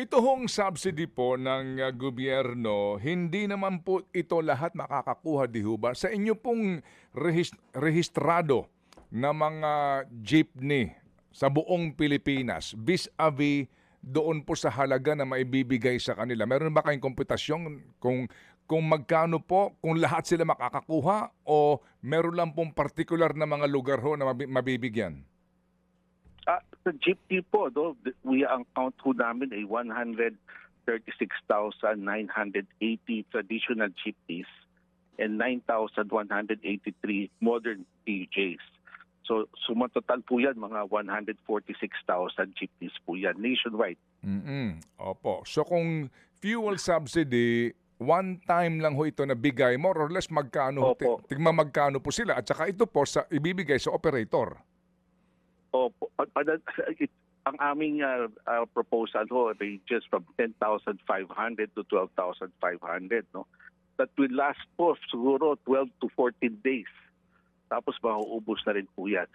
Ito hong subsidy po ng gobyerno, hindi naman po ito lahat makakakuha, di ho ba? Sa inyo pong rehistrado na mga jeepney sa buong Pilipinas, vis-a-vis doon po sa halaga na maibibigay sa kanila. Meron ba kayong komputasyon kung magkano po, kung lahat sila makakakuha o meron lang pong particular na mga lugar ho na mabibigyan? Sa jeepney po, ang count ho namin ay 136,980 traditional jeepneys and 9,183 modern PJs. So sumatotal po yan, mga 146,000 jeepneys po yan, nationwide. Opo. So kung fuel subsidy, one time lang ho ito na bigay, more or less magkano? Opo. Tigma magkano po sila at saka ito po sa ibibigay sa operator. Opo. Ang aming proposal ho ranges from 10,500 to 12,500. No? That will last po siguro 12 to 14 days. Tapos mauubos na rin po yan.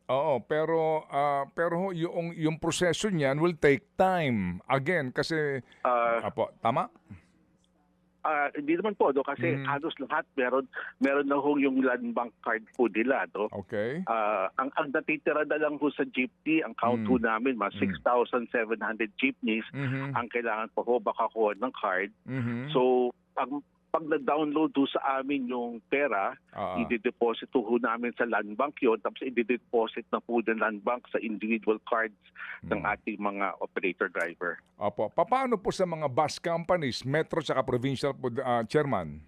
Oo, pero ho, yung proseso niyan will take time. Again, kasi, apo, tama? Hindi naman po, kasi halos lahat meron na ho yung land bank card po nila. Okay. Ang natitira na lang ho sa jeepney, ang count ho namin, mga 6,700 jeepneys, ang kailangan po ho makakuha ng card. So, pag na-download ho sa amin yung pera, i-deposit ho namin sa land bank yun, tapos i-deposit na po ng land bank sa individual cards ng ating mga operator driver. Opo. Paano po sa mga bus companies, metro at provincial po, Chairman?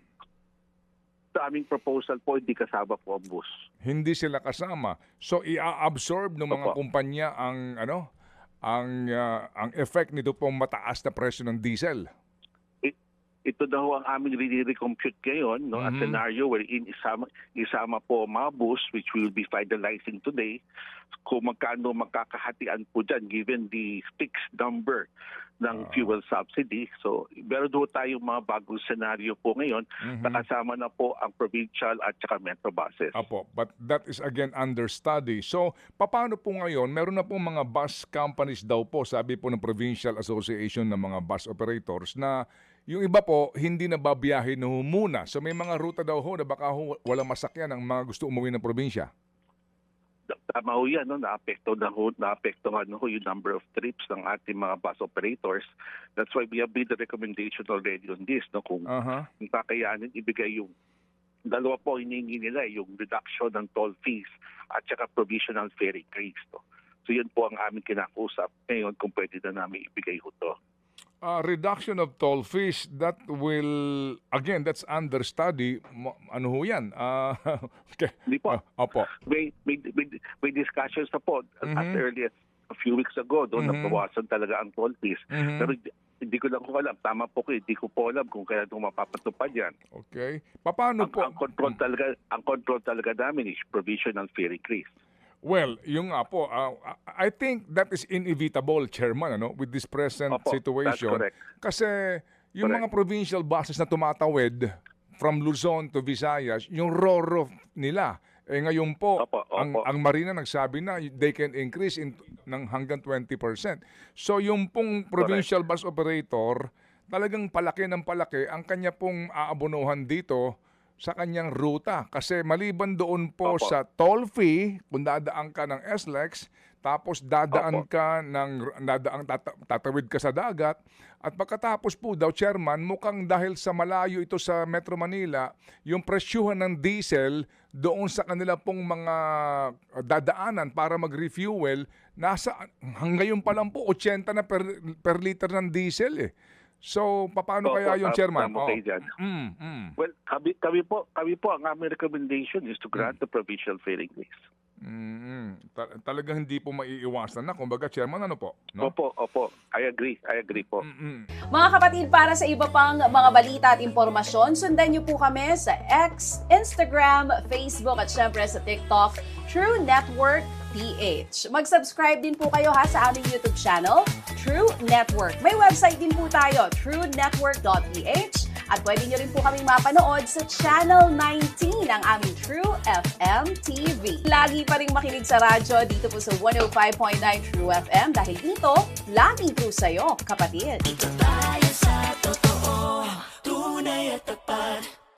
Sa aming proposal po, hindi kasama po ang bus. Hindi sila kasama. So i-absorb ng mga kumpanya ang ang effect nito pong mataas na presyo ng diesel. Ito daw ang aming recompute ngayon, no, a scenario wherein isama po mga bus, which we will be finalizing today, kung magkano magkakahatian po dyan given the fixed number ng fuel subsidy. So, meron doon tayong mga bagong scenario po ngayon na kasama na po ang provincial at saka metro buses. Apo, but that is again under study. So, paano po ngayon? Meron na po mga bus companies daw po, sabi po ng Provincial Association ng mga bus operators, na yung iba po, hindi na babiyahin na muna. So may mga ruta daw ho na baka walang masakyan ang mga gusto umuwi ng probinsya. Tama ho yan, no? Naapektuhan ho yung number of trips ng ating mga bus operators. That's why we have made the recommendation already on this. No? Kung kakayanin, ibigay yung dalawa po hinihingi nila, yung reduction ng toll fees at saka provisional fare increase. No? So yun po ang aming kinakusap ngayon kung pwede na namin ibigay ho to. Reduction of toll fees, that will, again, that's under study. Ano ho yan? Okay. Hindi po. Opo. May discussions na po as early as a few weeks ago. Doon nabawasan talaga ang toll fees. Pero hindi ko lang alam. Tama po ko, hindi ko po alam kung kailan ito mapapatupad yan. Okay. Paano po? Ang control talaga namin is provisional fare increase. Well, yung nga po, I think that is inevitable, Chairman, with this present situation. That's correct. Kasi yung mga provincial buses na tumatawid from Luzon to Visayas, yung RoRo nila, ngayon po, ang Marina nagsabi na they can increase ng hanggang 20%. So yung pong provincial bus operator, talagang palaki ng palaki ang kanya pong aabonohan dito sa kanyang ruta. Kasi maliban doon po sa toll fee, kung dadaan ka ng SLEX, tapos tatawid ka sa dagat, at pagkatapos po daw, Chairman, mukhang dahil sa malayo ito sa Metro Manila, yung presyuhan ng diesel doon sa kanila pong mga dadaanan para mag-refuel, hanggang pa lang po, 80 na per liter ng diesel eh. So, paano kaya yung Chairman? Well, kami po, ang aming recommendation is to grant the provincial fare increase. Talagang hindi po maiiwasan na. Kumbaga, Chairman, ano po? No? Opo. I agree po. Mga kapatid, para sa iba pang mga balita at impormasyon, sundan niyo po kami sa X, Instagram, Facebook at syempre sa TikTok, True Network PH. Mag-subscribe din po kayo sa aming YouTube channel, True Network. May website din po tayo, truenetwork.ph, At pwede nyo rin po kaming mapanood sa Channel 19 ng aming True FM TV. Lagi pa rin makinig sa radyo dito po sa 105.9 True FM dahil dito, laging true sa'yo, kapatid. Ito tayo sa totoo, tunay at tapat.